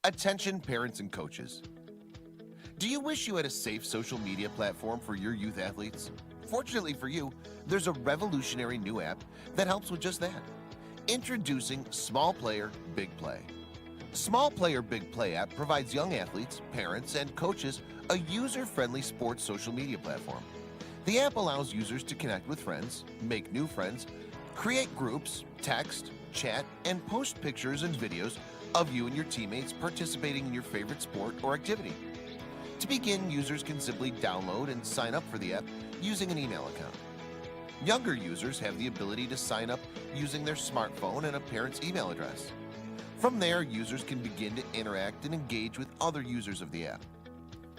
Attention parents and coaches. Do you wish you had a safe social media platform for your youth athletes? Fortunately for you, there's a revolutionary new app that helps with just that. Introducing Small Player, Big Play. Small Player, Big Play app provides young athletes, parents, and coaches a user-friendly sports social media platform. The app allows users to connect with friends, make new friends, create groups, text, chat, and post pictures and videos of you and your teammates participating in your favorite sport or activity. To begin, users can simply download and sign up for the app using an email account. Younger users have the ability to sign up using their smartphone and a parent's email address. From there, users can begin to interact and engage with other users of the app.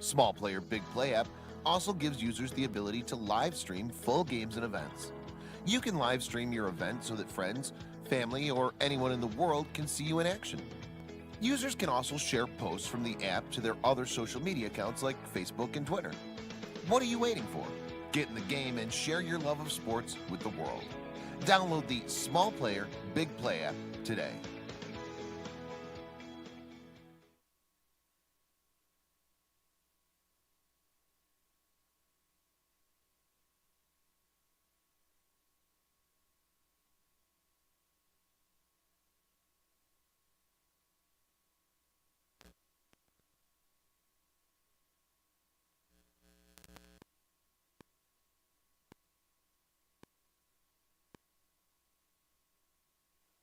Small Player Big Play app also gives users the ability to live stream full games and events. You can live stream your event so that friends, family, or anyone in the world can see you in action. Users can also share posts from the app to their other social media accounts like Facebook and Twitter. What are you waiting for? Get in the game and share your love of sports with the world. Download the Small Player Big Play app today.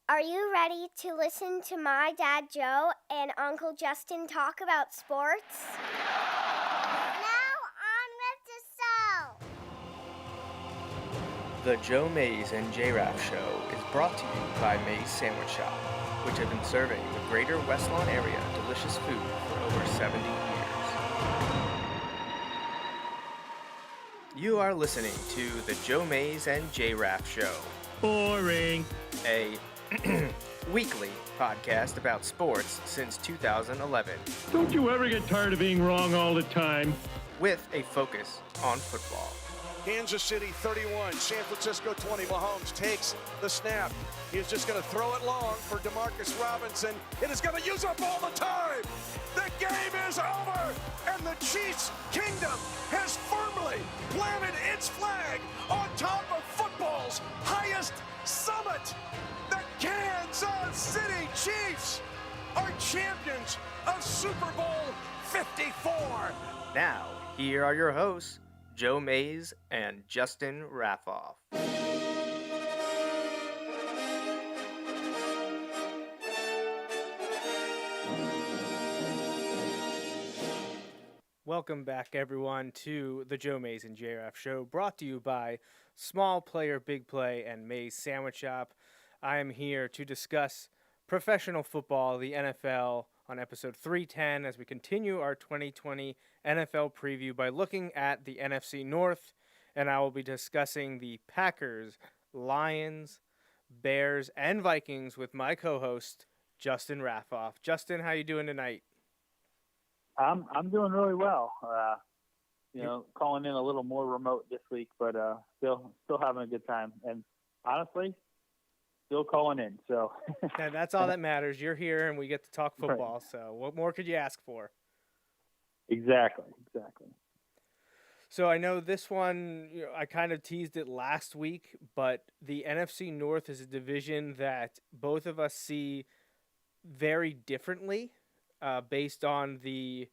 Are you ready to listen to my dad Joe and Uncle Justin talk about sports? Now on with the show. The Joe Mays J-Raff Show is brought to you by Mays Sandwich Shop, which has been serving the greater West Lawn area delicious food for over 70 years. You are listening to the Joe Mays J-Raff Show. Boring. A weekly podcast about sports since 2011, Don't you ever get tired of being wrong all the time? with a focus on football. Kansas City 31, San Francisco 20. Mahomes takes the snap. He's just going to throw it long for Demarcus Robinson. It is going to use up all the time. The game is over, and the Chiefs' kingdom has firmly planted its flag on top of football's highest summit. The Kansas City Chiefs are champions of Super Bowl 54. Now, here are your hosts, Joe Mays and Justin Raffoff. Welcome back, everyone, to the Joe Mays J-Raff Show, brought to you by Small Player, Big Play, and Mays Sandwich Shop. I am here to discuss professional football, the NFL, on episode 310 as we continue our 2020 NFL preview by looking at the NFC North, and I will be discussing the Packers, Lions, Bears, and Vikings with my co-host, Justin Raffoff. Justin, how you doing tonight? I'm doing really well. Calling in a little more remote this week, but still having a good time. And honestly, still calling in. So Yeah, that's all that matters. You're here, and we get to talk football. Right. So what more could you ask for? Exactly. So I know this one, I kind of teased it last week, but the NFC North is a division that both of us see very differently based on the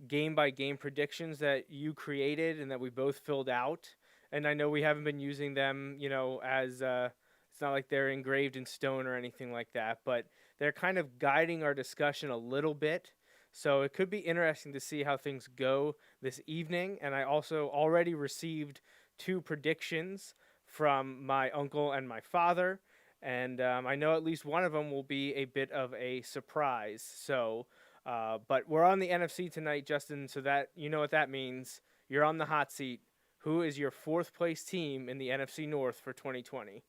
game-by-game predictions that you created and that we both filled out. And I know we haven't been using them, as it's not like they're engraved in stone or anything like that, but they're kind of guiding our discussion a little bit. So it could be interesting to see how things go this evening. And I also already received 2 predictions from my uncle and my father. And I know at least one of them will be a bit of a surprise. So, but we're on the NFC tonight, Justin, so that you know what that means. You're on the hot seat. Who is your 4th place team in the NFC North for 2020?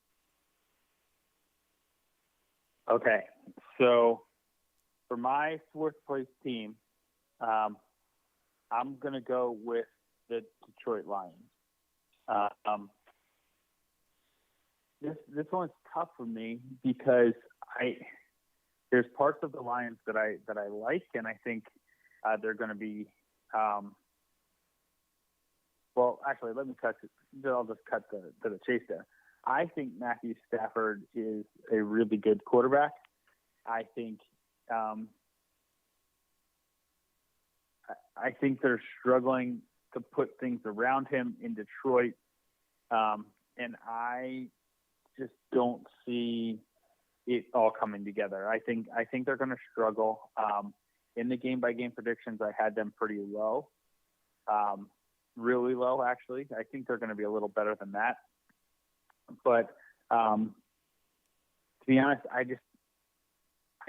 Okay. So for my 4th place team, I'm going to go with the Detroit Lions. This one's tough for me because there's parts of the Lions that I like, and I think they're going to be. Well, actually, let me cut. I'll just cut to the chase there. I think Matthew Stafford is a really good quarterback. I think they're struggling to put things around him in Detroit, and I just don't see it all coming together. I think they're going to struggle. In the game-by-game predictions, I had them pretty low, really low, actually. I think they're going to be a little better than that. But to be honest, I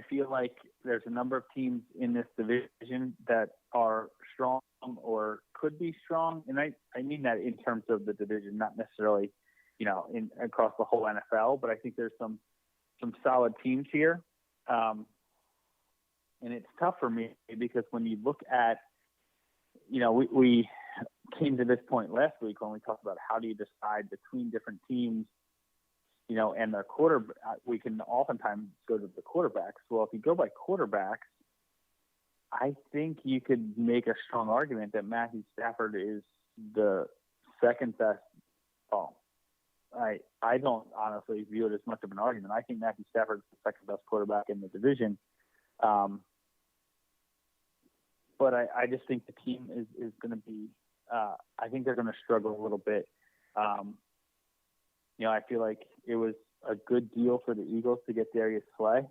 feel like there's a number of teams in this division that are strong or could be strong. And I mean that in terms of the division, not necessarily, across the whole NFL, but I think there's some solid teams here. And it's tough for me because when you look at, we came to this point last week when we talked about how do you decide between different teams, and their quarterback. We can oftentimes go to the quarterbacks. Well, if you go by quarterbacks, I think you could make a strong argument that Matthew Stafford is the second best. Oh, I don't honestly view it as much of an argument. I think Matthew Stafford is the second best quarterback in the division. But I just think the team is going to be I think they're going to struggle a little bit. I feel like it was a good deal for the Eagles to get Darius Slay,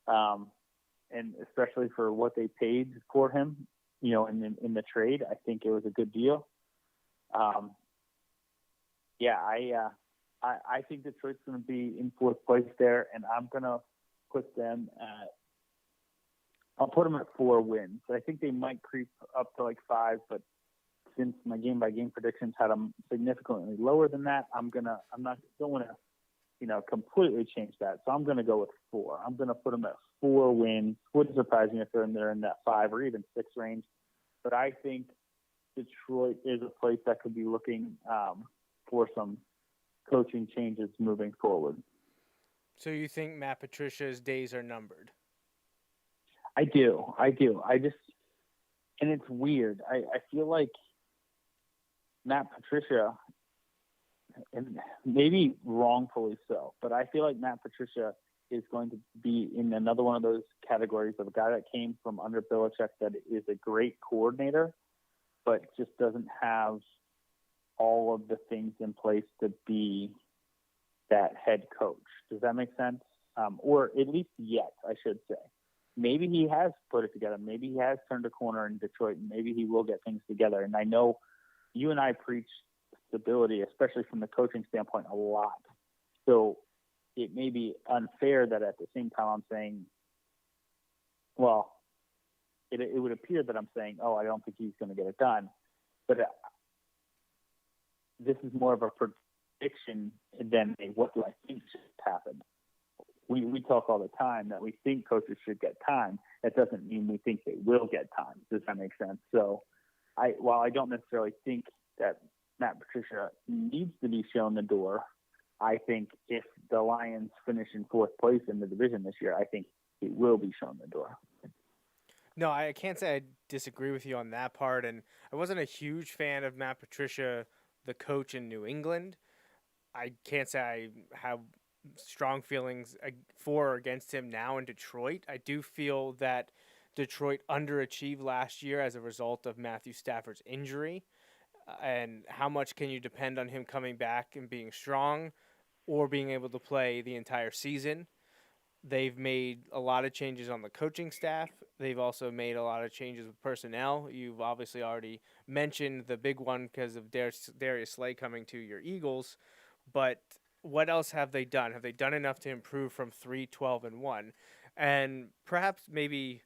and especially for what they paid for him, in the trade. I think it was a good deal. I think Detroit's going to be in fourth place there, and I'm going to put them I'll put them at 4 wins. I think they might creep up to like 5, but since my game-by-game predictions had them significantly lower than that, don't want to, completely change that. So I'm going to go with 4. I'm going to put them at 4 wins. Wouldn't surprise me if they're in that 5 or even 6 range. But I think Detroit is a place that could be looking for some coaching changes moving forward. So you think Matt Patricia's days are numbered? I do. And it's weird. I feel like Matt Patricia, and maybe wrongfully so, but I feel like Matt Patricia is going to be in another one of those categories of a guy that came from under Belichick that is a great coordinator, but just doesn't have all of the things in place to be that head coach. Does that make sense? Or at least yet, I should say. Maybe he has put it together. Maybe he has turned a corner in Detroit, and maybe he will get things together. And I know you and I preach stability, especially from the coaching standpoint, a lot. So it may be unfair that at the same time I'm saying, well, it would appear that I'm saying, I don't think he's going to get it done. But this is more of a prediction than a what do I think should happen. We talk all the time that we think coaches should get time. That doesn't mean we think they will get time. Does that make sense? So while I don't necessarily think that Matt Patricia needs to be shown the door, I think if the Lions finish in fourth place in the division this year, I think he will be shown the door. No, I can't say I disagree with you on that part. And I wasn't a huge fan of Matt Patricia, the coach in New England. I can't say I have strong feelings for or against him now in Detroit. I do feel that Detroit underachieved last year as a result of Matthew Stafford's injury. And how much can you depend on him coming back and being strong or being able to play the entire season? They've made a lot of changes on the coaching staff. They've also made a lot of changes with personnel. You've obviously already mentioned the big one because of Darius Slay coming to your Eagles. But what else have they done? Have they done enough to improve from 3-12-1? And perhaps maybe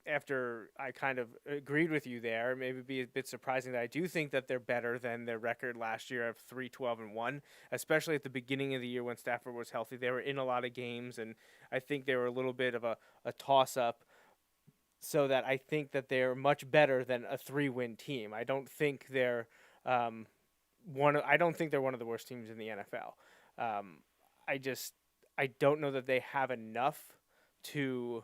after I kind of agreed with you there, maybe be a bit surprising that I do think that they're better than their record last year of 3-12-1, especially at the beginning of the year when Stafford was healthy. They were in a lot of games, and I think they were a little bit of a toss-up, so that I think that they're much better than a 3-win team. I don't think they're one of the worst teams in the NFL. I don't know that they have enough to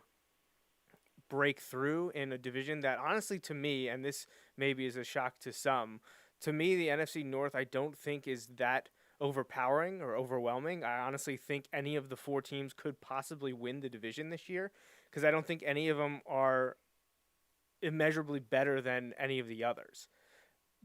break through in a division that, honestly, to me, and this maybe is a shock to some, to me, the NFC North, I don't think is that overpowering or overwhelming. I honestly think any of the 4 teams could possibly win the division this year, because I don't think any of them are immeasurably better than any of the others.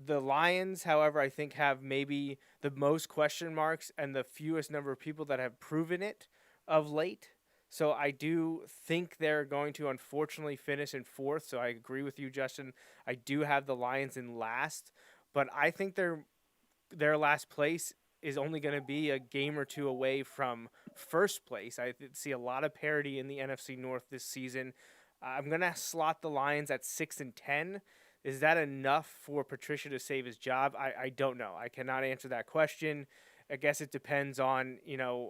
The Lions, however, I think have maybe the most question marks and the fewest number of people that have proven it of late. So I do think they're going to unfortunately finish in 4th. So I agree with you, Justin. I do have the Lions in last, but I think their last place is only going to be a game or 2 away from first place. I see a lot of parity in the NFC North this season. I'm going to slot the Lions at 6-10. Is that enough for Patricia to save his job? I don't know. I cannot answer that question. I guess it depends on,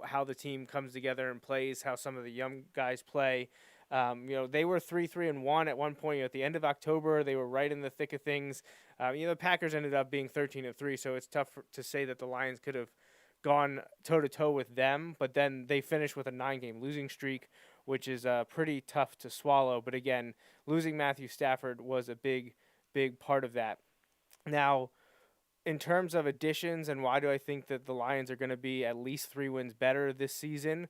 how the team comes together and plays, how some of the young guys play. They were 3-1 at one point. At the end of October, they were right in the thick of things. The Packers ended up being 13-3, so it's tough to say that the Lions could have gone toe-to-toe with them, but then they finished with a 9-game losing streak, which is pretty tough to swallow. But again, losing Matthew Stafford was a big part of that. Now, in terms of additions and why do I think that the Lions are going to be at least 3 wins better this season,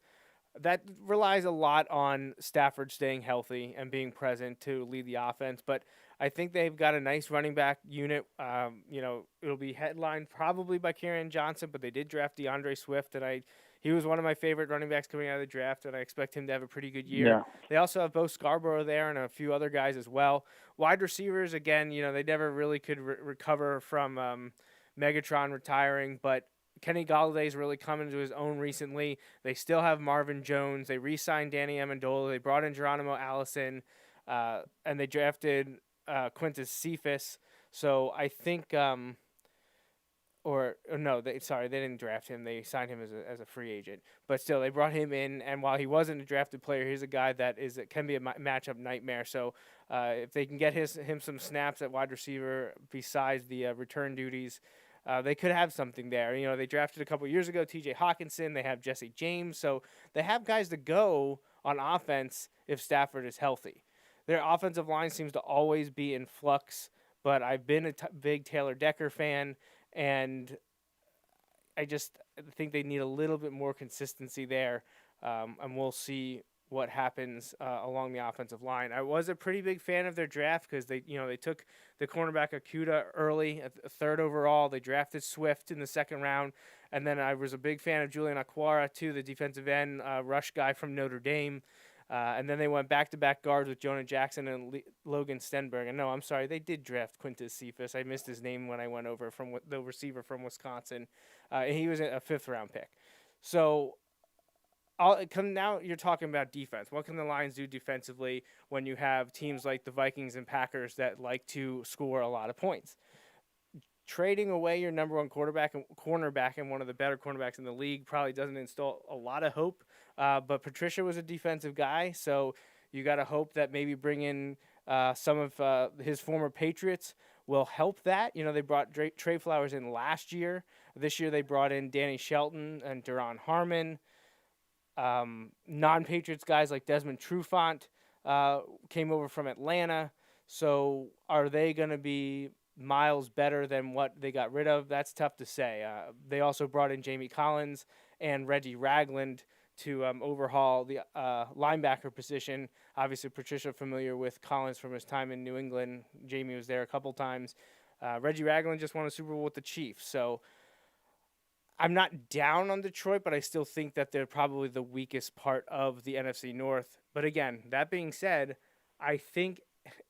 that relies a lot on Stafford staying healthy and being present to lead the offense. But I think they've got a nice running back unit. It'll be headlined probably by Kerryon Johnson, but they did draft DeAndre Swift, and he was one of my favorite running backs coming out of the draft, and I expect him to have a pretty good year. Yeah. They also have Bo Scarborough there and a few other guys as well. Wide receivers, again, they never really could recover from Megatron retiring, but Kenny Galladay's really come into his own recently. They still have Marvin Jones. They re-signed Danny Amendola. They brought in Geronimo Allison, and they drafted Quintus Cephas. So I think they didn't draft him. They signed him as a free agent. But still, they brought him in, and while he wasn't a drafted player, he's a guy that can be a matchup nightmare. So if they can get him some snaps at wide receiver besides the return duties, they could have something there. They drafted a couple years ago T.J. Hawkinson. They have Jesse James. So they have guys to go on offense if Stafford is healthy. Their offensive line seems to always be in flux, but I've been a big Taylor Decker fan, and I just think they need a little bit more consistency there, and we'll see what happens along the offensive line. I was a pretty big fan of their draft because they took the cornerback Okudah early at 3rd overall. They drafted Swift in the 2nd round, and then I was a big fan of Julian Aquara too, the defensive end rush guy from Notre Dame. And then they went back-to-back guards with Jonah Jackson and Logan Stenberg. And no, I'm sorry, they did draft Quintus Cephas. I missed his name when I went over from the receiver from Wisconsin. He was a 5th-round pick. So now you're talking about defense. What can the Lions do defensively when you have teams like the Vikings and Packers that like to score a lot of points? Trading away your number 1 cornerback and one of the better cornerbacks in the league probably doesn't install a lot of hope. But Patricia was a defensive guy, so you got to hope that maybe bring in some of his former Patriots will help that. They brought Trey Flowers in last year. This year they brought in Danny Shelton and Duron Harmon. Non-Patriots guys like Desmond Trufant came over from Atlanta. So are they going to be miles better than what they got rid of? That's tough to say. They also brought in Jamie Collins and Reggie Ragland to overhaul the linebacker position. Obviously, Patricia familiar with Collins from his time in New England. Jamie was there a couple times. Reggie Ragland just won a Super Bowl with the Chiefs. So I'm not down on Detroit, but I still think that they're probably the weakest part of the NFC North. But again, that being said, I think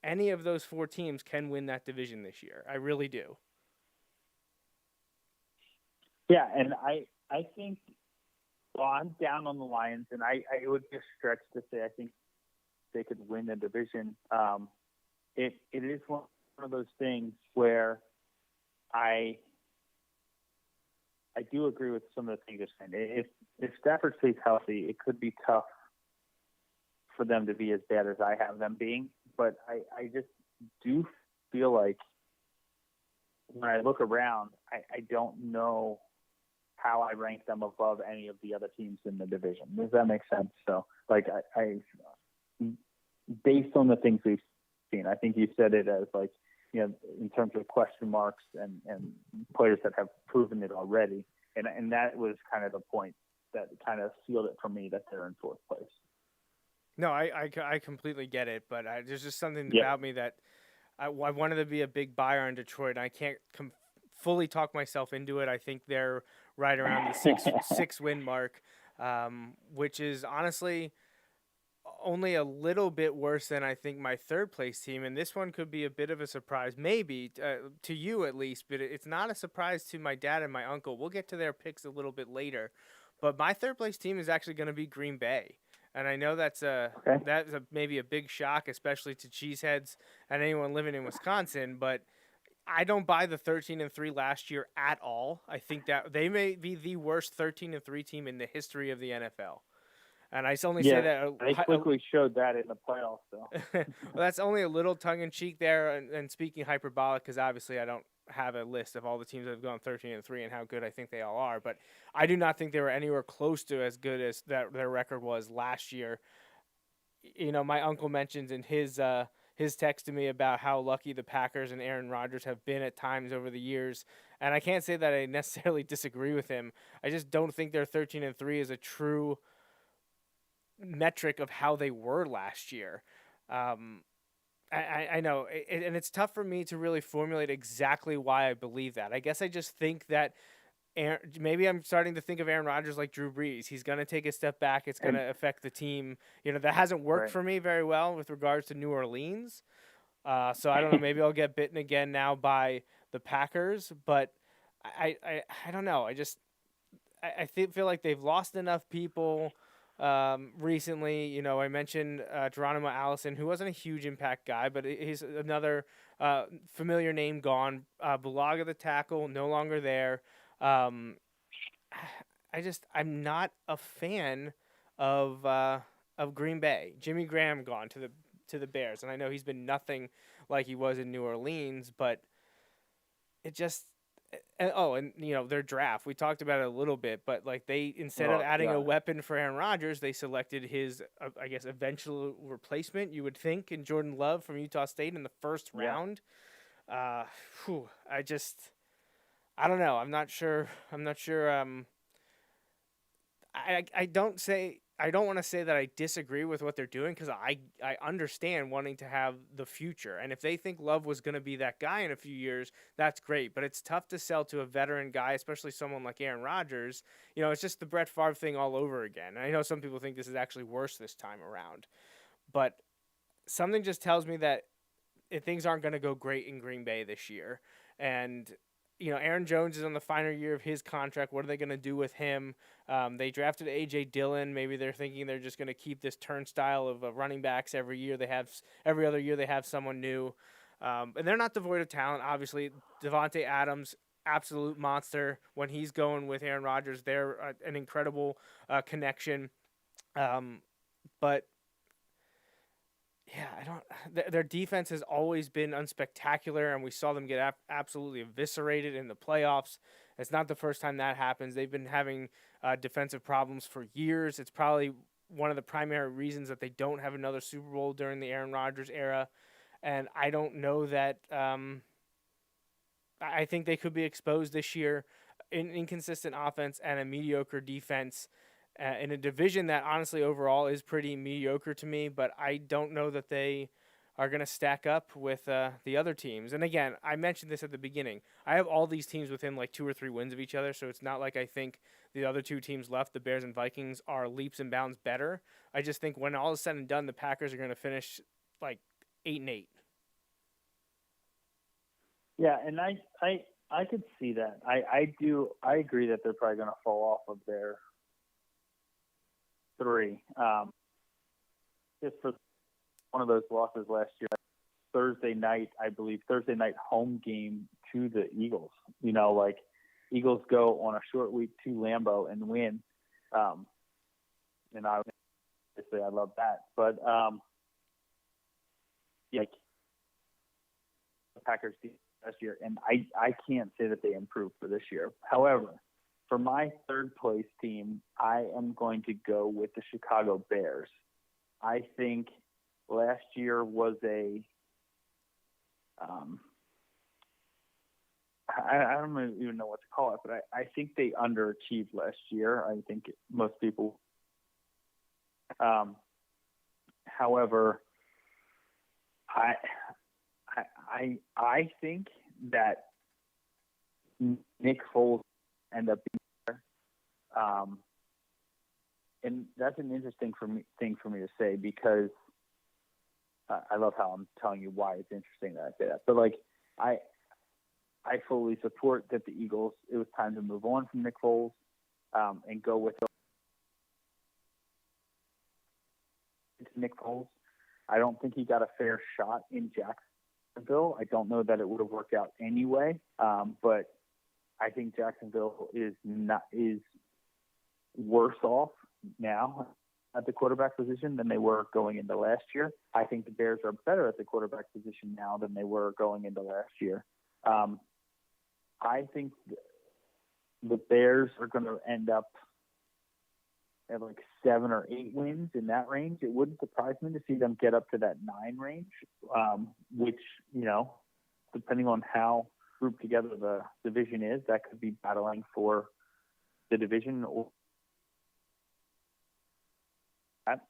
any of those 4 teams can win that division this year. I really do. Yeah, and I think, well, I'm down on the Lions, and I would just stretch to say I think they could win the division. It is one of those things where I do agree with some of the things you're saying. If Stafford stays healthy, it could be tough for them to be as bad as I have them being. But I just do feel like when I look around, I don't know how I rank them above any of the other teams in the division. Does that make sense? So, like, based on the things we've seen. I think you said it as like, in terms of question marks and players that have proven it already. And that was kind of the point that kind of sealed it for me that they're in fourth place. No, I completely get it, but there's just something about me that I wanted to be a big buyer on Detroit, and I can't fully talk myself into it. I think they're right around the six win mark, which is honestly only a little bit worse than I think my third place team. And this one could be a bit of a surprise, maybe to you at least, but it's not a surprise to my dad and my uncle. We'll get to their picks a little bit later, but my third place team is actually going to be Green Bay. And I know that's maybe a big shock, especially to cheeseheads and anyone living in Wisconsin, but I don't buy the 13-3 last year at all. I think that they may be the worst 13-3 team in the history of the NFL. And I only say that they quickly showed that in the playoffs, though. Well, that's only a little tongue-in-cheek there, and speaking hyperbolic, because obviously I don't have a list of all the teams that have gone 13-3 and how good I think they all are. But I do not think they were anywhere close to as good as their record was last year. My uncle mentions in his text to me about how lucky the Packers and Aaron Rodgers have been at times over the years. And I can't say that I necessarily disagree with him. I just don't think their 13-3 is a true metric of how they were last year. I know, and it's tough for me to really formulate exactly why I believe that. I guess I just think that maybe I'm starting to think of Aaron Rodgers like Drew Brees. He's going to take a step back. It's going to affect the team. That hasn't worked for me very well with regards to New Orleans. So I don't know. Maybe I'll get bitten again now by the Packers, but I don't know. I feel like they've lost enough people recently. I mentioned Geronimo Allison, who wasn't a huge impact guy, but he's another familiar name gone. Bulaga, the tackle, no longer there. I'm not a fan of Green Bay. Jimmy Graham gone to the Bears, and I know he's been nothing like he was in New Orleans, but it just. And their draft, we talked about it a little bit, but like they, instead of adding a weapon for Aaron Rodgers, they selected his, I guess, eventual replacement, you would think, in Jordan Love from Utah State in the first round. I don't know. I'm not sure. I don't want to say that I disagree with what they're doing, because I understand wanting to have the future. And if they think Love was going to be that guy in a few years, that's great. But it's tough to sell to a veteran guy, especially someone like Aaron Rodgers. It's just the Brett Favre thing all over again. And I know some people think this is actually worse this time around. But something just tells me that things aren't going to go great in Green Bay this year. And Aaron Jones is on the final year of his contract. What are they going to do with him? They drafted A.J. Dillon. Maybe they're thinking they're just going to keep this turnstile of running backs every year. Every other year they have someone new. And they're not devoid of talent, obviously. Devontae Adams, absolute monster. When he's going with Aaron Rodgers, they're an incredible connection. But yeah, their defense has always been unspectacular, and we saw them get absolutely eviscerated in the playoffs. It's not the first time that happens. They've been having defensive problems for years. It's probably one of the primary reasons that they don't have another Super Bowl during the Aaron Rodgers era. And I don't know that I think they could be exposed this year. An inconsistent offense and a mediocre defense in a division that honestly overall is pretty mediocre to me, but I don't know that they are going to stack up with the other teams. And again, I mentioned this at the beginning. I have all these teams within like 2 or 3 wins of each other, so it's not like I think the other 2 teams left, the Bears and Vikings, are leaps and bounds better. I just think when all is said and done, the Packers are going to finish like 8-8. Yeah, and I could see that. I agree that they're probably going to fall off of their 3. Just for one of those losses last year, Thursday night home game to the Eagles. Eagles go on a short week to Lambeau and win. And obviously I love that. But the Packers last year, and I can't say that they improved for this year. However, for my third place team, I am going to go with the Chicago Bears. I think last year was I don't even know what to call it, but I think they underachieved last year. I think most people. However, I think that Nick Foles end up being there. And that's an interesting thing for me to say, because I love how I'm telling you why it's interesting that I say that. But like, I fully support that the Eagles, it was time to move on from Nick Foles and go with Nick Foles. I don't think he got a fair shot in Jacksonville. I don't know that it would have worked out anyway, but I think Jacksonville is worse off now at the quarterback position than they were going into last year. I think the Bears are better at the quarterback position now than they were going into last year. I think the Bears are going to end up at like 7 or 8 wins in that range. It wouldn't surprise me to see them get up to that 9 range, which, you know, depending on how grouped together the division is, that could be battling for the division or that.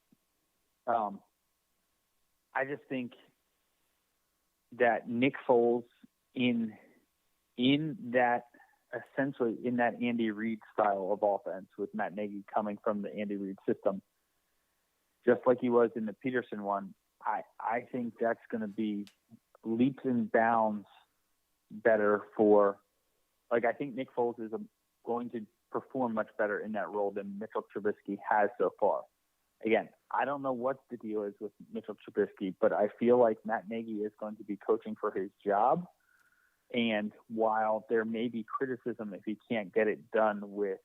I just think that Nick Foles in that essentially in that Andy Reid style of offense, with Matt Nagy coming from the Andy Reid system, just like he was in the Peterson one, I think that's going to be leaps and bounds better for, like, I think Nick Foles is going to perform much better in that role than Mitchell Trubisky has so far. Again, I don't know what the deal is with Mitchell Trubisky, but I feel like Matt Nagy is going to be coaching for his job. And while there may be criticism if he can't get it done with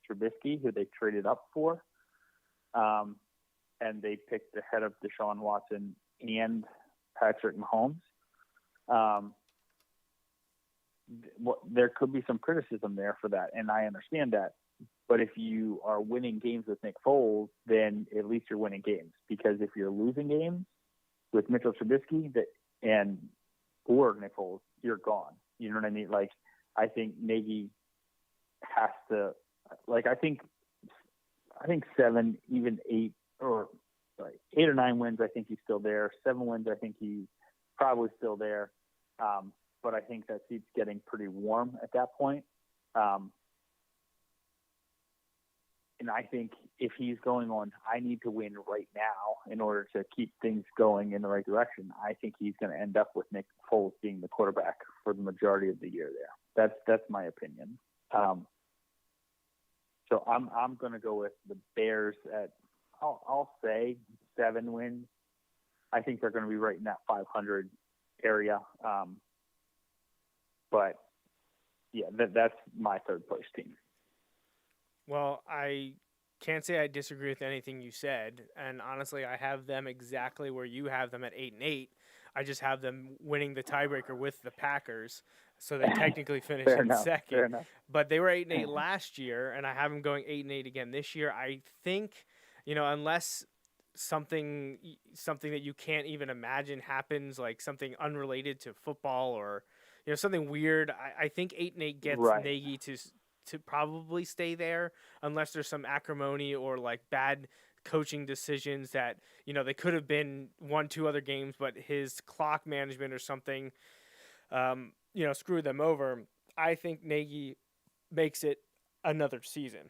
Trubisky, who they traded up for, and they picked ahead of Deshaun Watson and Patrick Mahomes, there could be some criticism there for that, and I understand that. But if you are winning games with Nick Foles, then at least you're winning games. Because if you're losing games with Mitchell Trubisky or Nick Foles, you're gone. You know what I mean? Like, I think Nagy has to, like, I think 7, even 8, or like 8 or 9 wins, I think he's still there. 7 wins, I think he's probably still there. But I think that seat's getting pretty warm at that point. And I think if he's going on, I need to win right now in order to keep things going in the right direction, I think he's going to end up with Nick Foles being the quarterback for the majority of the year there. That's my opinion. So I'm going to go with the Bears at, I'll say 7 wins. I think they're going to be right in that 500 area. But yeah, that's my third place team. Well, I can't say I disagree with anything you said, and honestly, I have them exactly where you have them at 8-8. I just have them winning the tiebreaker with the Packers, so they technically finished in second. But they were 8-8 last year, and I have them going 8-8 again this year. I think, unless something that you can't even imagine happens, like something unrelated to football or something weird, I think 8-8 gets Nagy to probably stay there, unless there's some acrimony or like bad coaching decisions that they could have been 1-2 other games, but his clock management or something screwed them over. I think Nagy makes it another season.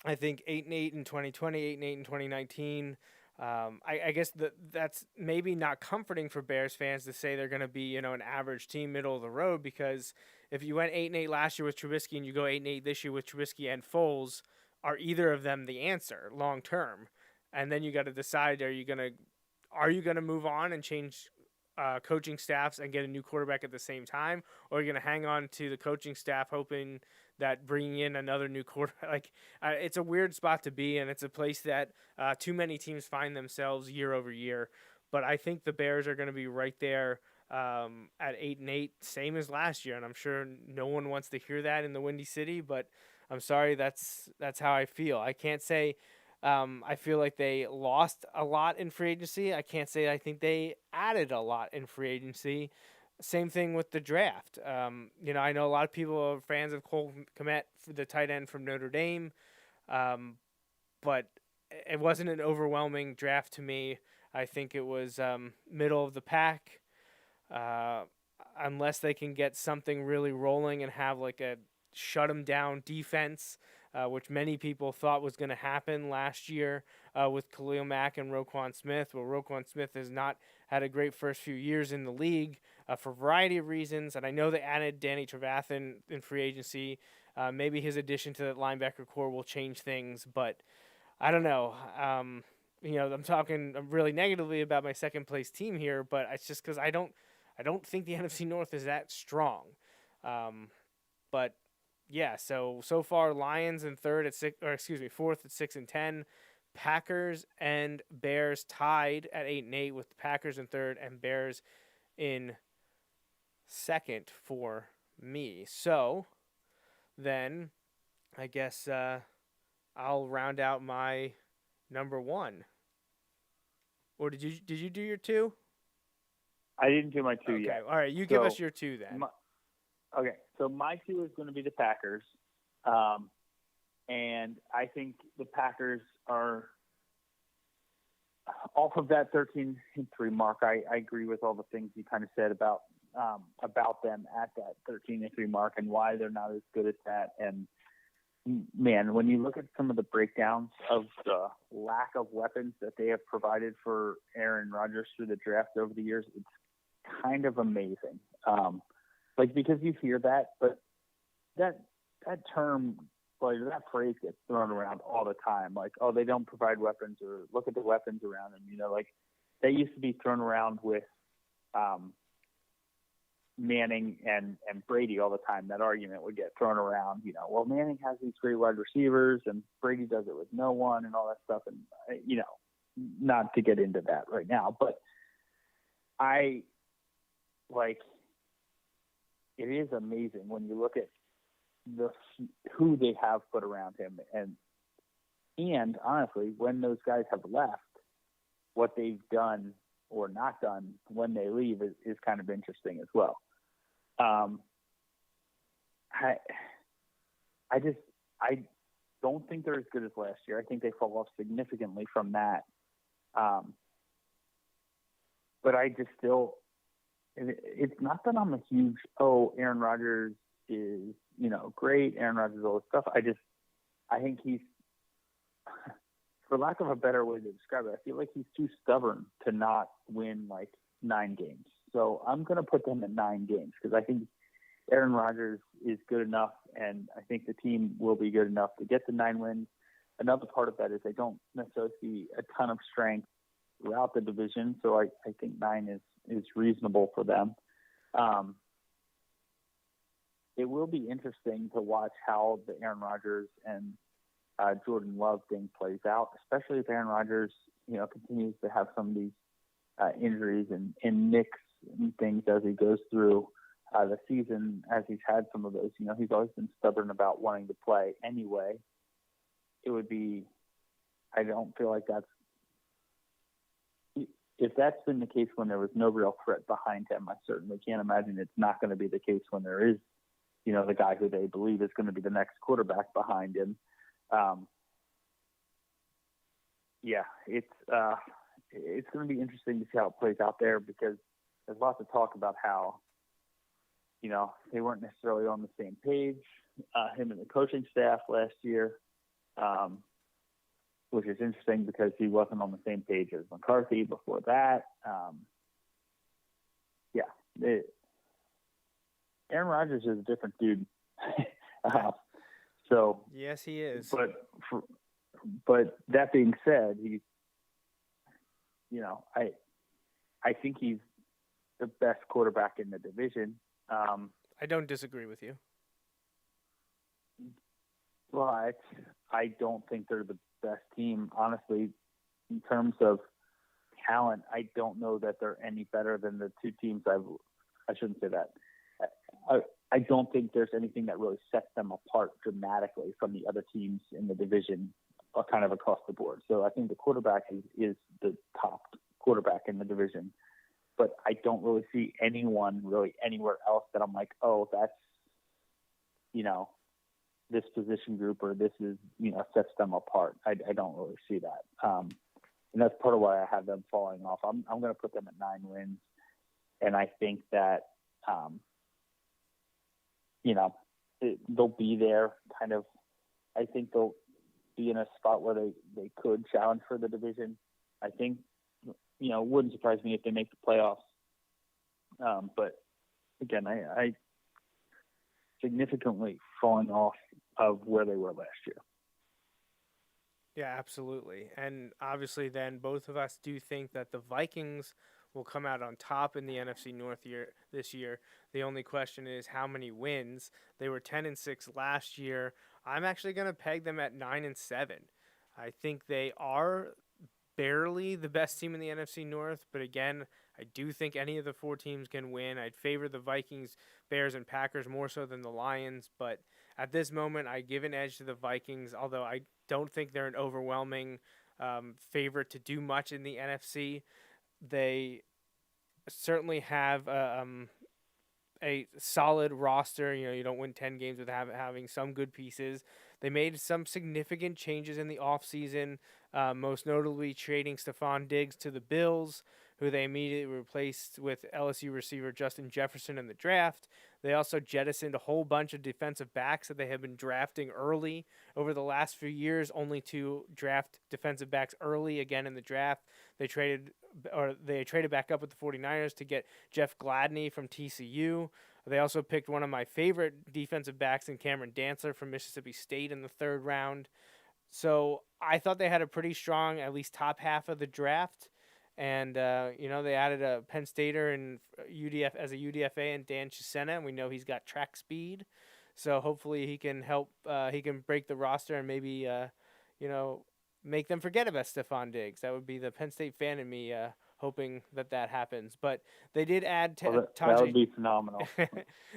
I think 8-8 in 2020, 8-8 in 2019. I guess that's maybe not comforting for Bears fans to say they're going to be, an average team, middle of the road, because if you went 8-8 last year with Trubisky and you go 8-8 this year with Trubisky and Foles, are either of them the answer long term? And then you got to decide: are you gonna move on and change coaching staffs and get a new quarterback at the same time, or are you gonna hang on to the coaching staff hoping that bringing in another new quarterback, it's a weird spot to be in. It's a place that too many teams find themselves year over year. But I think the Bears are going to be right there at 8-8, same as last year. And I'm sure no one wants to hear that in the Windy City, but I'm sorry, that's how I feel. I can't say I feel like they lost a lot in free agency. I can't say I think they added a lot in free agency. Same thing with the draft. I know a lot of people are fans of Cole Kmet, the tight end from Notre Dame, but it wasn't an overwhelming draft to me. I think it was middle of the pack. Unless they can get something really rolling and have like a shut them down defense, which many people thought was going to happen last year with Khalil Mack and Roquan Smith. Well, Roquan Smith has not had a great first few years in the league for a variety of reasons, and I know they added Danny Trevathan in free agency. Maybe his addition to the linebacker core will change things, but I don't know. I'm talking really negatively about my second place team here, but it's just because I don't think the NFC North is that strong. But yeah, so far Lions in fourth at 6-10, Packers and Bears tied at 8-8 with the Packers in third and Bears in second for me. So then I guess I'll round out my number one. Or did you do your two? I didn't do my two okay. yet. All right, you give us your two then. Okay, so my two is going to be the Packers. And I think the Packers are off of that 13-3 mark. I agree with all the things you kind of said about them at that 13-3 mark and why they're not as good at that. And man, when you look at some of the breakdowns of the lack of weapons that they have provided for Aaron Rodgers through the draft over the years, it's kind of amazing. Because you hear that, but that term, like that phrase gets thrown around all the time. Like, oh, they don't provide weapons, or look at the weapons around them. They used to be thrown around with Manning and Brady all the time. That argument would get thrown around. Well, Manning has these great wide receivers, and Brady does it with no one, and all that stuff. And not to get into that right now, but it is amazing when you look at who they have put around him, and honestly, when those guys have left, what they've done or not done when they leave is kind of interesting as well. I don't think they're as good as last year. I think they fall off significantly from that. But I just still, it's not that I'm a huge, Aaron Rodgers is, great. Aaron Rodgers, all this stuff. I think he's, for lack of a better way to describe it, I feel like he's too stubborn to not win like 9 games. So I'm going to put them at 9 games because I think Aaron Rodgers is good enough, and I think the team will be good enough to get to 9 wins. Another part of that is I don't necessarily see a ton of strength throughout the division, so I think 9 is reasonable for them. It will be interesting to watch how the Aaron Rodgers and Jordan Love thing plays out, especially if Aaron Rodgers, continues to have some of these injuries and nicks and things as he goes through the season, as he's had some of those. He's always been stubborn about wanting to play anyway. I don't feel like if that's been the case when there was no real threat behind him, I certainly can't imagine it's not going to be the case when there is, the guy who they believe is going to be the next quarterback behind him. It's going to be interesting to see how it plays out there because there's lots of talk about how, they weren't necessarily on the same page, him and the coaching staff last year, which is interesting because he wasn't on the same page as McCarthy before that. Aaron Rodgers is a different dude. So yes, he is. But that being said, I think he's the best quarterback in the division. I don't disagree with you. But I don't think they're the best team, honestly, in terms of talent. I don't know that they're any better than the two teams I shouldn't say that. I don't think there's anything that really sets them apart dramatically from the other teams in the division kind of across the board. So I think the quarterback is the top quarterback in the division. But I don't really see anyone really anywhere else that I'm like, oh, that's, this position group or this is, sets them apart. I don't really see that. And that's part of why I have them falling off. I'm going to put them at 9 wins. And I think that, they'll be there kind of. I think they'll be in a spot where they could challenge for the division. I think, it wouldn't surprise me if they make the playoffs. But again, I significantly falling off of where they were last year. Yeah, absolutely. And obviously then both of us do think that the Vikings will come out on top in the NFC North this year. The only question is how many wins. They were 10-6 last year. I'm actually going to peg them at 9-7. I think they are barely the best team in the NFC North, but again, I do think any of the 4 teams can win. I'd favor the Vikings, Bears, and Packers more so than the Lions, but at this moment, I give an edge to the Vikings, although I don't think they're an overwhelming favorite to do much in the NFC. They certainly have a solid roster. You don't win 10 games without having some good pieces. They made some significant changes in the offseason, most notably trading Stephon Diggs to the Bills, who they immediately replaced with LSU receiver Justin Jefferson in the draft. They also jettisoned a whole bunch of defensive backs that they have been drafting early over the last few years, only to draft defensive backs early again in the draft. They traded back up with the 49ers to get Jeff Gladney from TCU. They also picked one of my favorite defensive backs in Cameron Dantzler from Mississippi State in the 3rd round. So I thought they had a pretty strong, at least top half of the draft. And, they added a Penn Stater and UDF as a UDFA and Dan Chisena, and we know he's got track speed. So hopefully he can help, he can break the roster and maybe, make them forget about Stephon Diggs. That would be the Penn State fan in me hoping that happens. But they did add that would be phenomenal.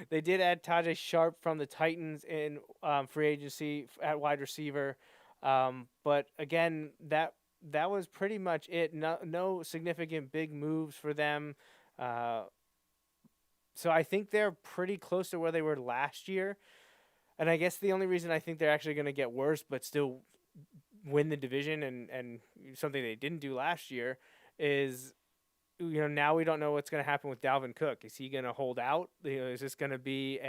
They did add Tajay Sharp from the Titans in free agency at wide receiver. But again, that was pretty much it. No significant big moves for them. So I think they're pretty close to where they were last year. And I guess the only reason I think they're actually going to get worse but still win the division and something they didn't do last year is, now we don't know what's going to happen with Dalvin Cook. Is he going to hold out? Is this going to be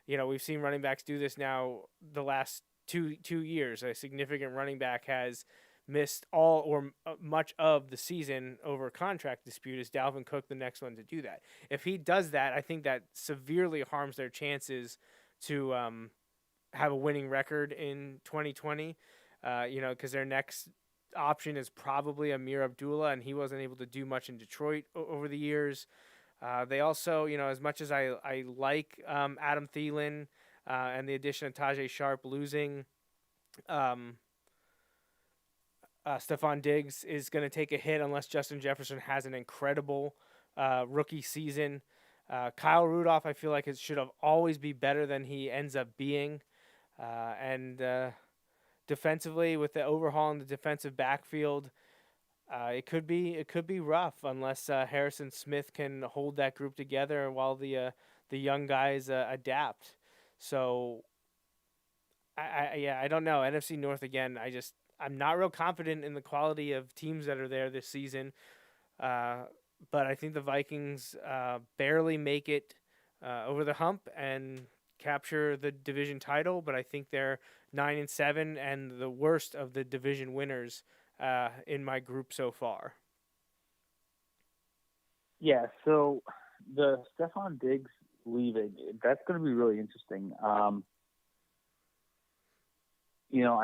we've seen running backs do this now the last two years. A significant running back has missed all or much of the season over contract dispute. Is Dalvin Cook the next one to do that? If he does that, I think that severely harms their chances to have a winning record in 2020. Because their next option is probably Amir Abdullah, and he wasn't able to do much in Detroit over the years. They also, as much as I like Adam Thielen and the addition of Tajay Sharp, losing Stephon Diggs is going to take a hit unless Justin Jefferson has an incredible rookie season. Kyle Rudolph, I feel like it should have always be better than he ends up being. Defensively, with the overhaul in the defensive backfield, it could be rough unless Harrison Smith can hold that group together while the young guys adapt. So I don't know. NFC North again. I'm not real confident in the quality of teams that are there this season. But I think the Vikings barely make it over the hump and capture the division title, but I think they're 9-7 and the worst of the division winners in my group so far. Yeah, so the Stephon Diggs leaving, that's going to be really interesting. I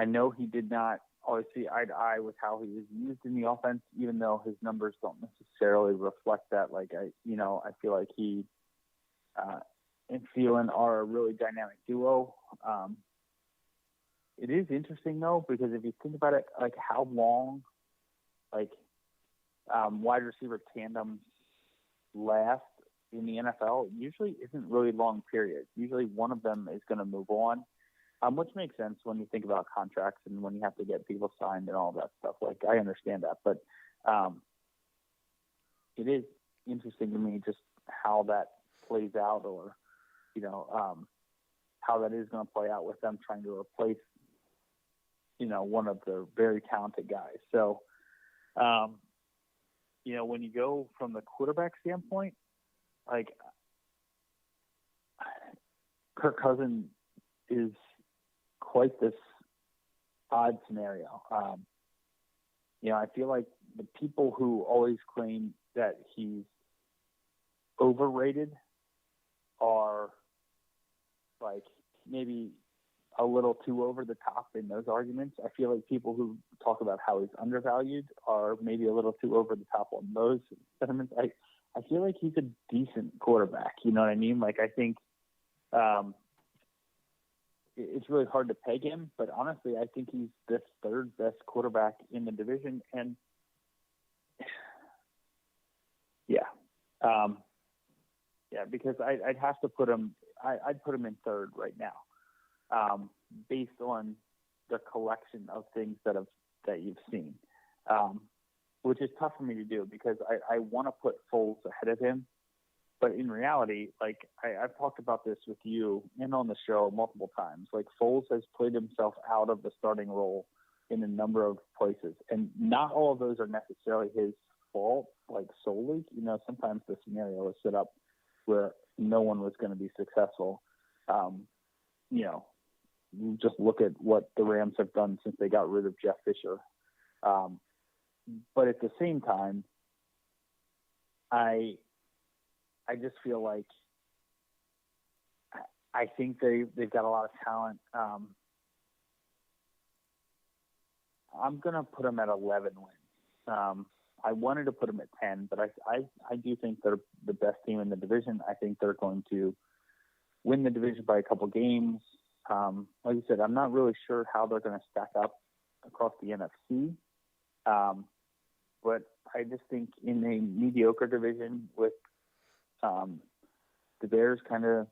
know he did not always see eye to eye with how he was used in the offense, even though his numbers don't necessarily reflect that. I feel like he and Thielen are a really dynamic duo. It is interesting though, because if you think about it, how long, wide receiver tandems last in the NFL, usually isn't really long periods. Usually one of them is going to move on. which makes sense when you think about contracts and when you have to get people signed and all that stuff. Like, I understand that, but it is interesting to me just how that plays out, or how that is going to play out with them trying to replace one of their very talented guys. So when you go from the quarterback standpoint, like, Kirk Cousins is quite this odd scenario. I feel like the people who always claim that he's overrated are like maybe a little too over the top in those arguments. I feel like people who talk about how he's undervalued are maybe a little too over the top on those sentiments. I feel like he's a decent quarterback. You know what I mean? Like, I think it's really hard to peg him, but honestly, I think he's the third best quarterback in the division. And because I'd have to put him, I'd put him in third right now, based on the collection of things that you've seen, which is tough for me to do because I want to put Foles ahead of him. But in reality, like, I've talked about this with you and on the show multiple times. Like, Foles has played himself out of the starting role in a number of places, and not all of those are necessarily his fault, like, solely. Sometimes the scenario is set up where no one was going to be successful. Just look at what the Rams have done since they got rid of Jeff Fisher. But at the same time, I just feel like I think they've got a lot of talent. I'm going to put them at 11 wins. I wanted to put them at 10, but I do think they're the best team in the division. I think they're going to win the division by a couple games. Like you said, I'm not really sure how they're going to stack up across the NFC. But I just think in a mediocre division with the Bears kind of,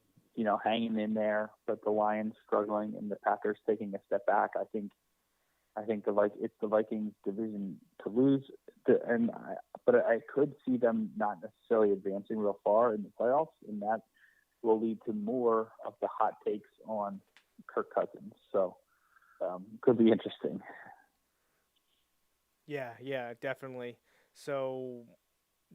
hanging in there, but the Lions struggling and the Packers taking a step back, I think it's the Vikings division to lose. But I could see them not necessarily advancing real far in the playoffs, and that will lead to more of the hot takes on Kirk Cousins. So could be interesting. Yeah, definitely. So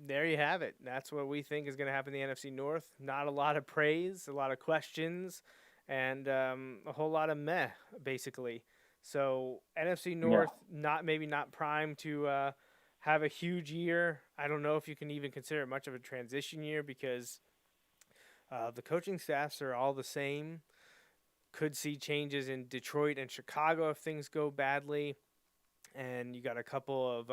there you have it. That's what we think is going to happen in the NFC North. Not a lot of praise, a lot of questions, and a whole lot of meh, basically. So NFC North, not primed to have a huge year. I don't know if you can even consider it much of a transition year because the coaching staffs are all the same. Could see changes in Detroit and Chicago if things go badly. And you got a couple of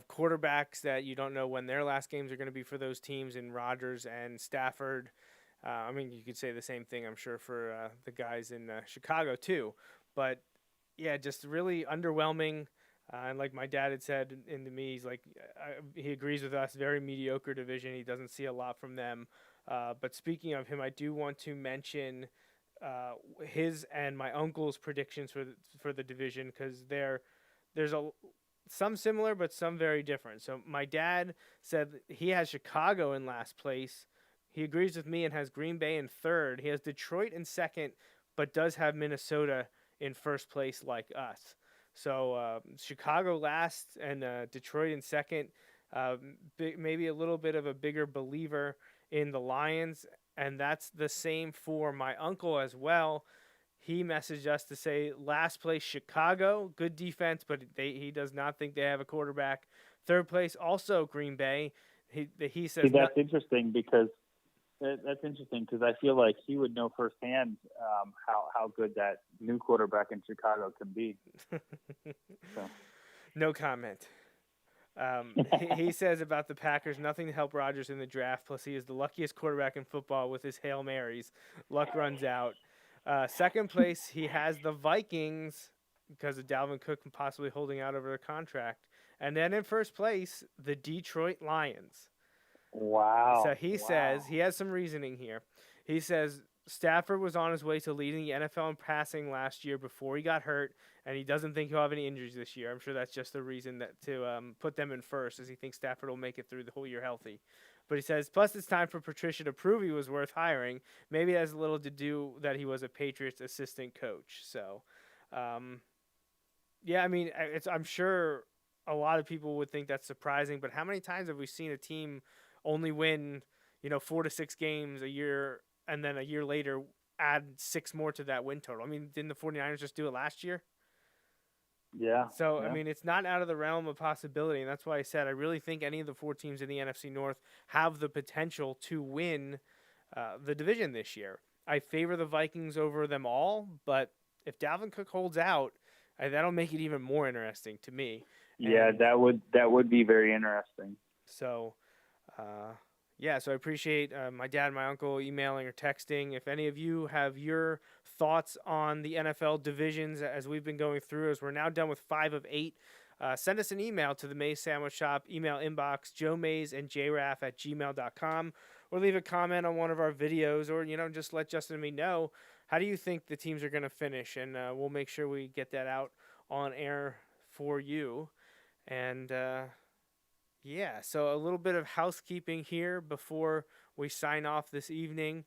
quarterbacks that you don't know when their last games are going to be for those teams in Rodgers and Stafford. You could say the same thing, I'm sure, for the guys in Chicago too. But yeah, just really underwhelming. And like my dad had said to me, he's like, he agrees with us, very mediocre division. He doesn't see a lot from them. But speaking of him, I do want to mention his and my uncle's predictions for the division, because there's some similar but some very different. So my dad said he has Chicago in last place. He agrees with me and has Green Bay in third. He has Detroit in second, but does have Minnesota in first place like us. So Chicago last and Detroit in second. Maybe a little bit of a bigger believer in the Lions, and that's the same for my uncle as well. He messaged us to say last place Chicago, good defense, but he does not think they have a quarterback. Third place also Green Bay. He says that's interesting because I feel like he would know firsthand how good that new quarterback in Chicago can be. So. No comment. He says about the Packers, nothing to help Rodgers in the draft. Plus, he is the luckiest quarterback in football with his Hail Marys. Luck runs out. Second place, he has the Vikings because of Dalvin Cook and possibly holding out over their contract. And then in first place, the Detroit Lions. Wow. So he says, he has some reasoning here. He says, Stafford was on his way to leading the NFL in passing last year before he got hurt, and he doesn't think he'll have any injuries this year. I'm sure that's just the reason that to put them in first, as he thinks Stafford will make it through the whole year healthy. But he says, plus it's time for Patricia to prove he was worth hiring. Maybe it has a little to do that he was a Patriots assistant coach. So, yeah, I mean, I'm sure a lot of people would think that's surprising, but how many times have we seen a team only win, 4 to 6 games a year, and then a year later add 6 more to that win total? I mean, didn't the 49ers just do it last year? Yeah. So, yeah. I mean, it's not out of the realm of possibility, and that's why I said I really think any of the 4 teams in the NFC North have the potential to win the division this year. I favor the Vikings over them all, but if Dalvin Cook holds out, that'll make it even more interesting to me. Yeah, And that would be very interesting. so, so I appreciate my dad and my uncle emailing or texting. If any of you have your thoughts on the NFL divisions as we've been going through, as we're now done with 5 of 8, send us an email to the Mays Sandwich Shop email inbox, Joe Mays and J-Raff at gmail.com, or leave a comment on one of our videos, or, just let Justin and me know, how do you think the teams are going to finish? And we'll make sure we get that out on air for you. And, so a little bit of housekeeping here before we sign off this evening.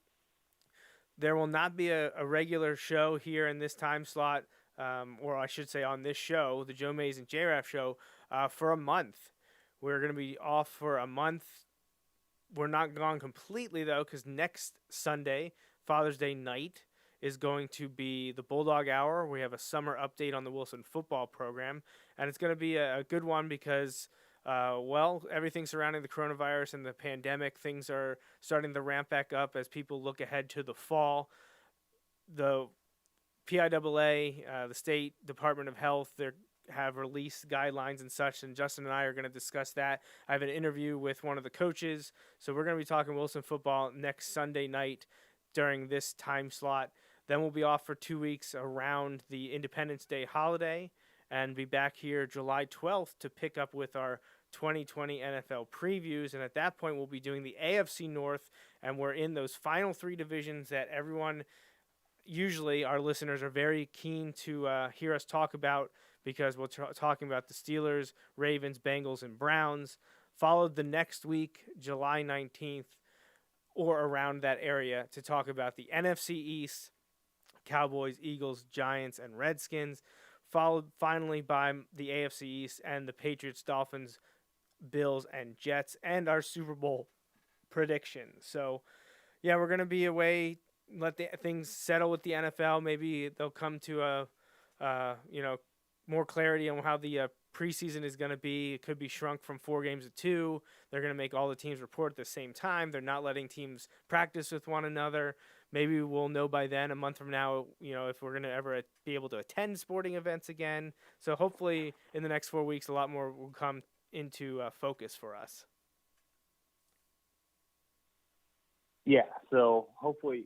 There will not be a regular show here in this time slot, or I should say on this show, the Joe Mays and J-Raff Show, for a month. We're going to be off for a month. We're not gone completely, though, because next Sunday, Father's Day night, is going to be the Bulldog Hour. We have a summer update on the Wilson football program, and it's going to be a good one because, everything surrounding the coronavirus and the pandemic, things are starting to ramp back up as people look ahead to the fall. The PIAA, the State Department of Health, they have released guidelines and such, and Justin and I are going to discuss that. I have an interview with one of the coaches, so we're going to be talking Wilson football next Sunday night during this time slot. Then we'll be off for 2 weeks around the Independence Day holiday and be back here July 12th to pick up with our 2020 NFL previews. And at that point, we'll be doing the AFC North, and we're in those final 3 divisions that everyone, usually our listeners, are very keen to hear us talk about, because we're talking about the Steelers, Ravens, Bengals, and Browns, followed the next week, July 19th, or around that area, to talk about the NFC East, Cowboys, Eagles, Giants, and Redskins, followed finally by the AFC East and the Patriots, Dolphins, Bills, and Jets, and our Super Bowl predictions. So, we're going to be away, let the things settle with the NFL. Maybe they'll come to more clarity on how the preseason is going to be. It could be shrunk from 4 games to 2. They're going to make all the teams report at the same time. They're not letting teams practice with one another. Maybe we'll know by then, a month from now, if we're going to ever be able to attend sporting events again. So hopefully in the next 4 weeks, a lot more will come into focus for us. Yeah, so hopefully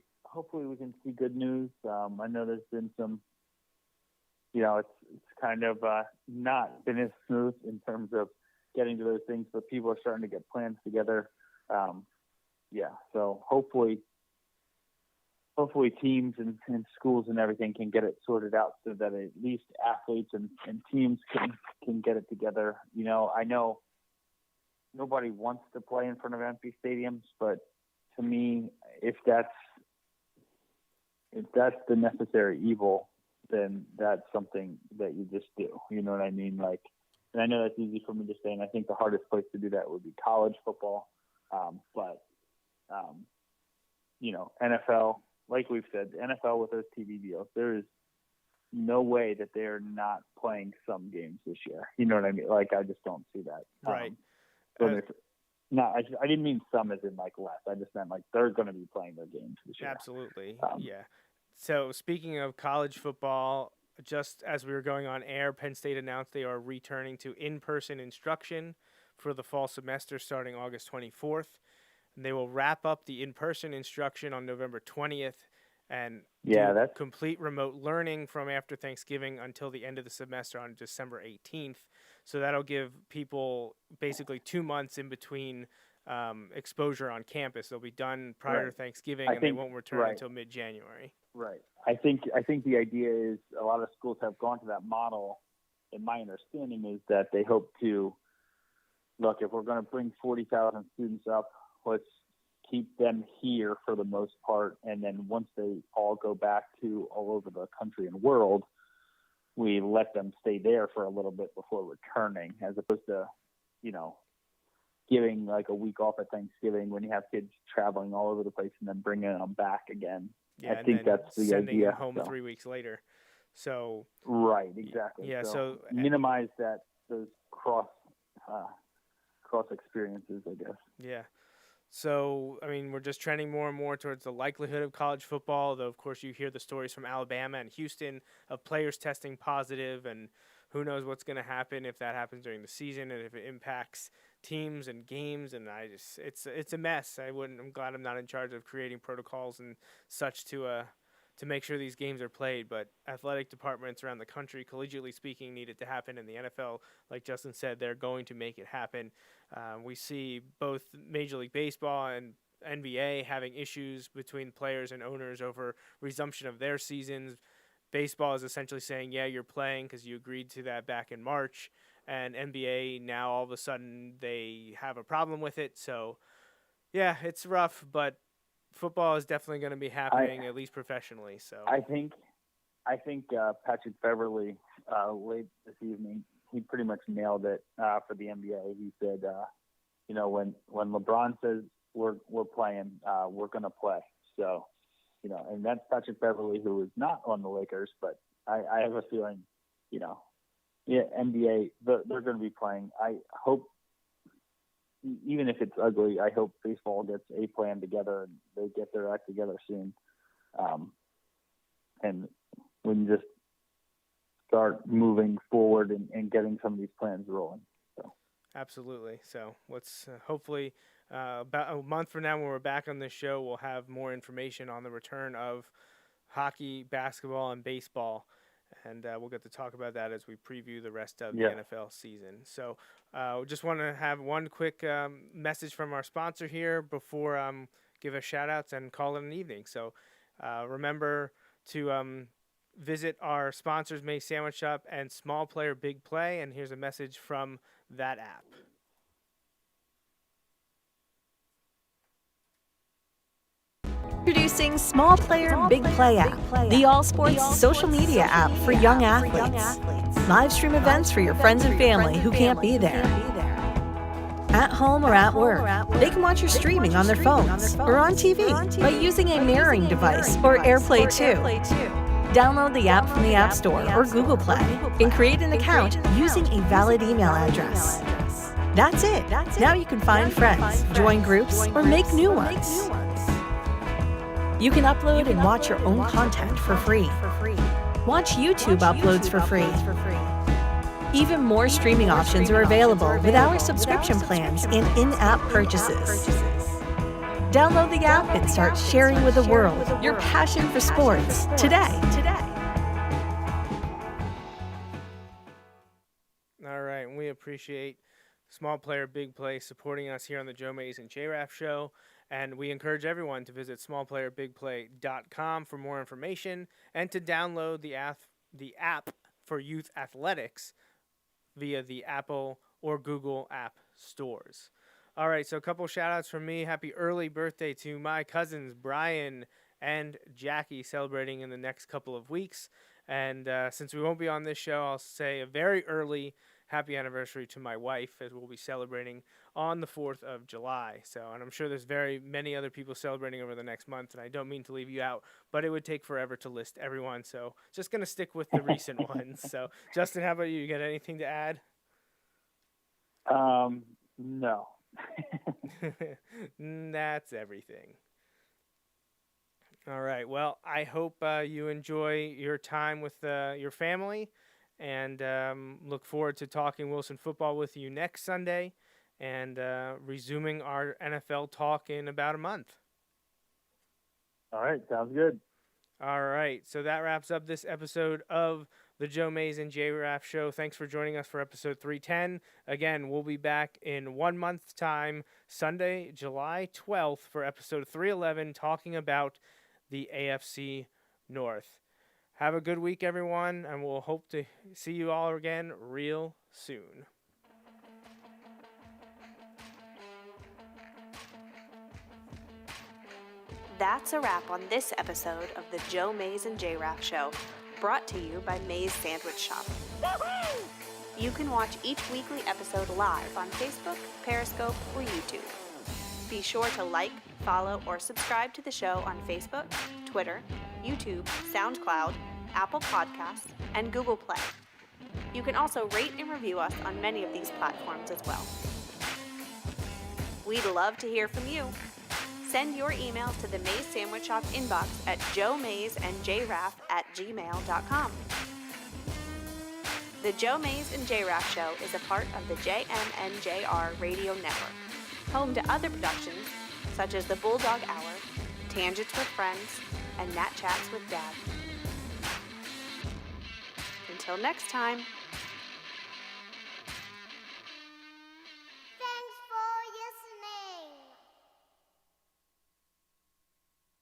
we can see good news. I know there's been some, it's kind of not been as smooth in terms of getting to those things, but people are starting to get plans together. So hopefully teams and schools and everything can get it sorted out so that at least athletes and teams can get it together. I know nobody wants to play in front of empty stadiums, but to me, if that's the necessary evil, then that's something that you just do. You know what I mean? And I know that's easy for me to say, and I think the hardest place to do that would be college football. NFL, like we've said, NFL with those TV deals, there is no way that they're not playing some games this year. You know what I mean? I just don't see that. Right. I didn't mean some as in less. I just meant they're going to be playing their games this year. Absolutely. Yeah. So speaking of college football, just as we were going on air, Penn State announced they are returning to in-person instruction for the fall semester starting August 24th. And they will wrap up the in-person instruction on November 20th and do complete remote learning from after Thanksgiving until the end of the semester on December 18th. So that'll give people basically 2 months in between exposure on campus. They'll be done prior to Thanksgiving, and they won't return until mid-January. Right. I think the idea is a lot of schools have gone to that model, and my understanding is that they hope to look, if we're going to bring 40,000 students up, let's keep them here for the most part, and then once they all go back to all over the country and world, we let them stay there for a little bit before returning, as opposed to, giving like a week off at Thanksgiving when you have kids traveling all over the place and then bringing them back again. Yeah, I think that's the idea. Sending them home 3 weeks later. So right, exactly. Yeah, so minimize those cross experiences, I guess. Yeah. So, I mean, we're just trending more and more towards the likelihood of college football, though, of course, you hear the stories from Alabama and Houston of players testing positive, and who knows what's going to happen if that happens during the season and if it impacts teams and games. And it's a mess. I'm glad I'm not in charge of creating protocols and such to make sure these games are played. But athletic departments around the country, collegiately speaking, need it to happen. In the NFL, like Justin said, they're going to make it happen. We see both Major League Baseball and NBA having issues between players and owners over resumption of their seasons. Baseball is essentially saying, yeah, you're playing because you agreed to that back in March. And NBA, now all of a sudden they have a problem with it. So, yeah, it's rough, but football is definitely going to be happening, at least professionally. So I think Patrick Beverly late this evening, he pretty much nailed it for the NBA. He said, when LeBron says we're playing, we're going to play. So, and that's Patrick Beverly, who is not on the Lakers, but I have a feeling, NBA, they're going to be playing. I hope, even if it's ugly, I hope baseball gets a plan together and they get their act together soon. And we can just start moving forward and getting some of these plans rolling. So. Absolutely. So let's hopefully about a month from now when we're back on this show, we'll have more information on the return of hockey, basketball, and baseball. And we'll get to talk about that as we preview the rest of the NFL season. So we just want to have one quick message from our sponsor here before give us shout-outs and call it an evening. So remember to visit our sponsors, Mays Sandwich Shop and Small Player Big Play. And here's a message from that app. Introducing Small Player Big Play app, the all-sports social media app for young athletes. Live stream events for your friends and family who can't be there. At home or at work, they can watch your streaming on their phones or on TV by using a mirroring device or AirPlay 2. Download the app from the App Store or Google Play and create an account using a valid email address. That's it. Now you can find friends, join groups, or make new ones. You can upload and watch your own content for free. Watch YouTube uploads for free. Even more streaming options are available with our subscription plans and in-app purchases. Download the app and start sharing with the world your passion for sports today. All right, and we appreciate Small Player Big Play supporting us here on the Joe Mays J-Raff Show. And we encourage everyone to visit smallplayerbigplay.com for more information and to download the app for youth athletics via the Apple or Google app stores. All right, so a couple shout-outs from me. Happy early birthday to my cousins, Brian and Jackie, celebrating in the next couple of weeks. And since we won't be on this show, I'll say a very early happy anniversary to my wife, as we'll be celebrating on the 4th of July. So, and I'm sure there's very many other people celebrating over the next month, and I don't mean to leave you out, but it would take forever to list everyone. So just going to stick with the recent ones. So Justin, how about you? You got anything to add? No. That's everything. All right. Well, I hope you enjoy your time with your family, and look forward to talking Wilson football with you next Sunday and resuming our NFL talk in about a month. All right. Sounds good. All right. So that wraps up this episode of the Joe Mays and J-Raff Show. Thanks for joining us for episode 310. Again, we'll be back in 1 month's time, Sunday, July 12th, for episode 311, talking about the AFC North. Have a good week, everyone, and we'll hope to see you all again real soon. That's a wrap on this episode of the Joe Mays and J-Raff Show, brought to you by Mays Sandwich Shop. Woo-hoo! You can watch each weekly episode live on Facebook, Periscope, or YouTube. Be sure to like, follow, or subscribe to the show on Facebook, Twitter, YouTube, SoundCloud, Apple Podcasts, and Google Play. You can also rate and review us on many of these platforms as well. We'd love to hear from you. Send your emails to the Mays Sandwich Shop inbox at joemaysandjraff@gmail.com. The Joe Mays and J-Raff Show is a part of the JMNJR Radio Network, home to other productions such as The Bulldog Hour, Tangents with Friends, and Nat Chats with Dad. Until next time.